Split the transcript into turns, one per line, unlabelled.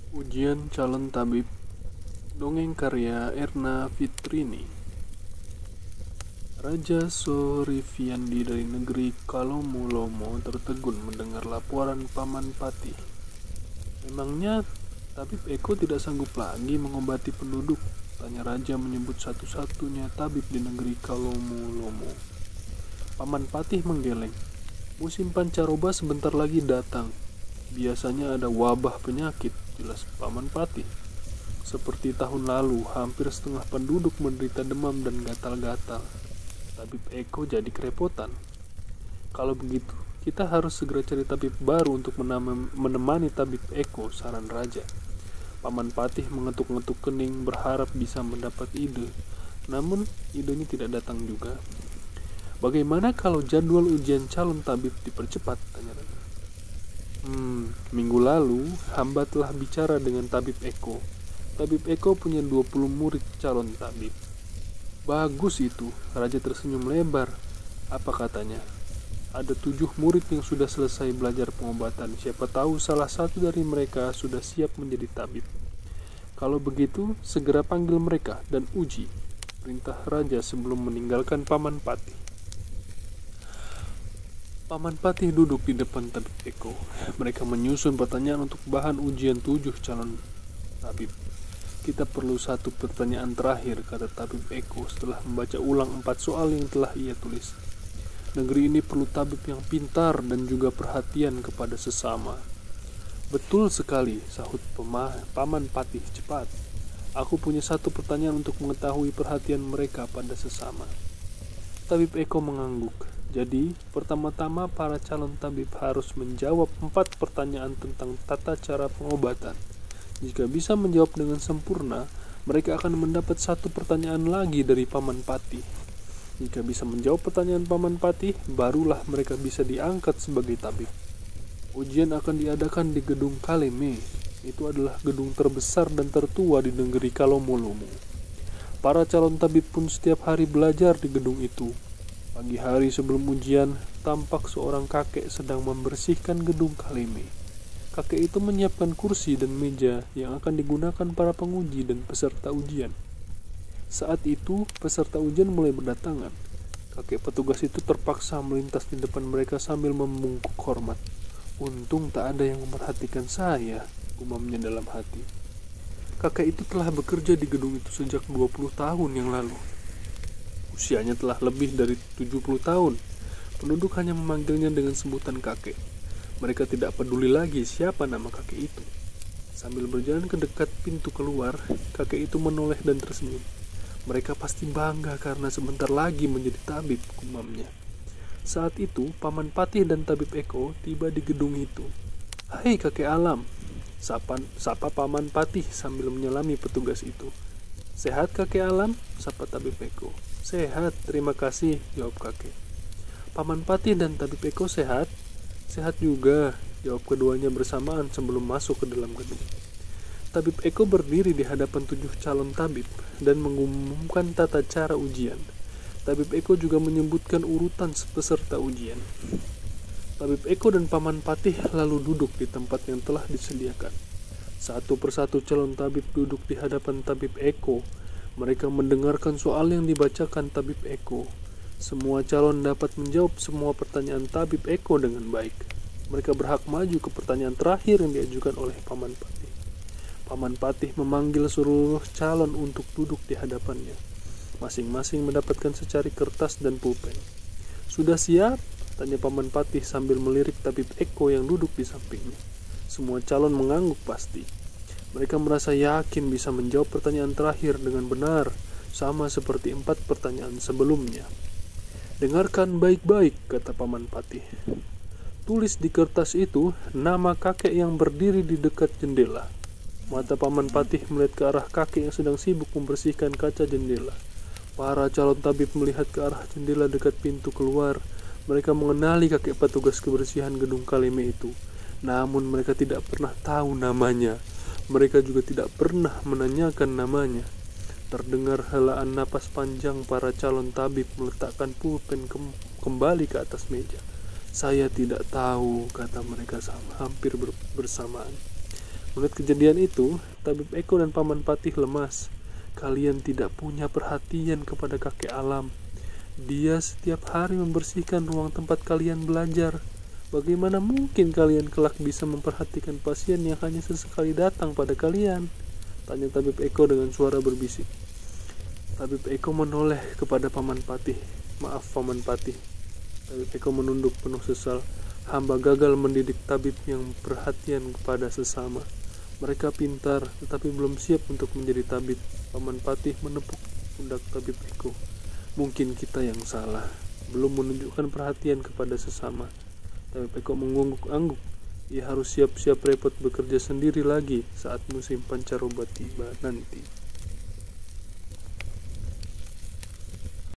Ujian calon tabib. Dongeng karya Erna Fitrini. Raja Soriviyandi dari negeri Kalomolomo tertegun mendengar laporan Paman Patih. Memangnya tabib Eko tidak sanggup lagi mengobati penduduk? Tanya raja menyebut satu-satunya tabib di negeri Kalomolomo. Paman Patih menggeleng. Musim pancaroba sebentar lagi datang. Biasanya ada wabah penyakit, jelas Paman Patih. Seperti tahun lalu, hampir setengah penduduk menderita demam dan gatal-gatal. Tabib Eko jadi kerepotan. Kalau begitu, kita harus segera cari tabib baru untuk menemani tabib Eko, saran raja. Paman Patih mengetuk-ngetuk kening berharap bisa mendapat ide. Namun, idenya tidak datang juga. Bagaimana kalau jadwal ujian calon tabib dipercepat? Tanya raja. Minggu lalu, hamba telah bicara dengan tabib Eko. Tabib Eko punya 20 murid calon tabib. Bagus itu, raja tersenyum lebar. Apa katanya? Ada 7 murid yang sudah selesai belajar pengobatan. Siapa tahu salah satu dari mereka sudah siap menjadi tabib. Kalau begitu, segera panggil mereka dan uji, perintah raja sebelum meninggalkan Paman Patih. Paman Patih duduk di depan tabib Eko. Mereka menyusun pertanyaan untuk bahan ujian 7 calon tabib. Kita perlu satu pertanyaan terakhir, kata tabib Eko setelah membaca ulang 4 soal yang telah ia tulis. Negeri ini perlu tabib yang pintar dan juga perhatian kepada sesama. Betul sekali, sahut Paman Patih cepat. Aku punya satu pertanyaan untuk mengetahui perhatian mereka pada sesama. Tabib Eko mengangguk. Jadi, pertama-tama para calon tabib harus menjawab 4 pertanyaan tentang tata cara pengobatan. Jika bisa menjawab dengan sempurna, mereka akan mendapat 1 pertanyaan lagi dari Paman Patih. Jika bisa menjawab pertanyaan Paman Patih, barulah mereka bisa diangkat sebagai tabib. Ujian akan diadakan di gedung Kaleme. Itu adalah gedung terbesar dan tertua di negeri Kalomolomo. Para calon tabib pun setiap hari belajar di gedung itu. Pagi hari sebelum ujian, tampak seorang kakek sedang membersihkan gedung Kaleme. Kakek itu menyiapkan kursi dan meja yang akan digunakan para penguji dan peserta ujian. Saat itu, peserta ujian mulai berdatangan. Kakek petugas itu terpaksa melintas di depan mereka sambil membungkuk hormat. Untung tak ada yang memperhatikan saya, gumamnya dalam hati. Kakek itu telah bekerja di gedung itu sejak 20 tahun yang lalu. Usianya telah lebih dari 70 tahun. Penduduk hanya memanggilnya dengan sebutan kakek. Mereka tidak peduli lagi siapa nama kakek itu. Sambil berjalan ke dekat pintu keluar, kakek itu menoleh dan tersenyum. Mereka pasti bangga karena sebentar lagi menjadi tabib, gumamnya. Saat itu, Paman Patih dan tabib Eko tiba di gedung itu. Hai kakek alam, sapa Paman Patih sambil menyelami petugas itu. Sehat kakek alam, sapa tabib Eko. Sehat, terima kasih, jawab kakek. Paman Patih dan tabib Eko sehat? Sehat juga, jawab keduanya bersamaan sebelum masuk ke dalam gedung. Tabib Eko berdiri di hadapan 7 calon tabib dan mengumumkan tata cara ujian. Tabib Eko juga menyebutkan urutan peserta ujian. Tabib Eko dan Paman Patih lalu duduk di tempat yang telah disediakan. Satu persatu calon tabib duduk di hadapan tabib Eko. Mereka mendengarkan soal yang dibacakan tabib Eko. Semua calon dapat menjawab semua pertanyaan tabib Eko dengan baik. Mereka berhak maju ke pertanyaan terakhir yang diajukan oleh Paman Patih. Paman Patih memanggil seluruh calon untuk duduk di hadapannya. Masing-masing mendapatkan secari kertas dan pulpen. Sudah siap? Tanya Paman Patih sambil melirik tabib Eko yang duduk di sampingnya. Semua calon mengangguk pasti. Mereka merasa yakin bisa menjawab pertanyaan terakhir dengan benar, sama seperti 4 pertanyaan sebelumnya. Dengarkan baik-baik, kata Paman Patih. Tulis di kertas itu nama kakek yang berdiri di dekat jendela. Mata Paman Patih melihat ke arah kakek yang sedang sibuk membersihkan kaca jendela. Para calon tabib melihat ke arah jendela dekat pintu keluar. Mereka mengenali kakek petugas kebersihan gedung Kaleme itu. Namun mereka tidak pernah tahu namanya. Mereka juga tidak pernah menanyakan namanya. Terdengar helaan napas panjang para calon tabib meletakkan pulpen kembali ke atas meja. Saya tidak tahu, kata mereka hampir bersamaan. Melihat kejadian itu, Tabib Eko dan Paman Patih lemas. Kalian tidak punya perhatian kepada kakek alam. Dia setiap hari membersihkan ruang tempat kalian belajar. Bagaimana mungkin kalian kelak bisa memperhatikan pasien yang hanya sesekali datang pada kalian? Tanya Tabib Eko dengan suara berbisik. Tabib Eko menoleh kepada Paman Patih. Maaf Paman Patih. Tabib Eko menunduk penuh sesal. Hamba gagal mendidik tabib yang perhatian kepada sesama. Mereka pintar, tetapi belum siap untuk menjadi tabib. Paman Patih menepuk pundak Tabib Eko. Mungkin kita yang salah, belum menunjukkan perhatian kepada sesama. Tabib Eko mengangguk-angguk. Ia harus siap-siap repot bekerja sendiri lagi saat musim pancaroba tiba nanti.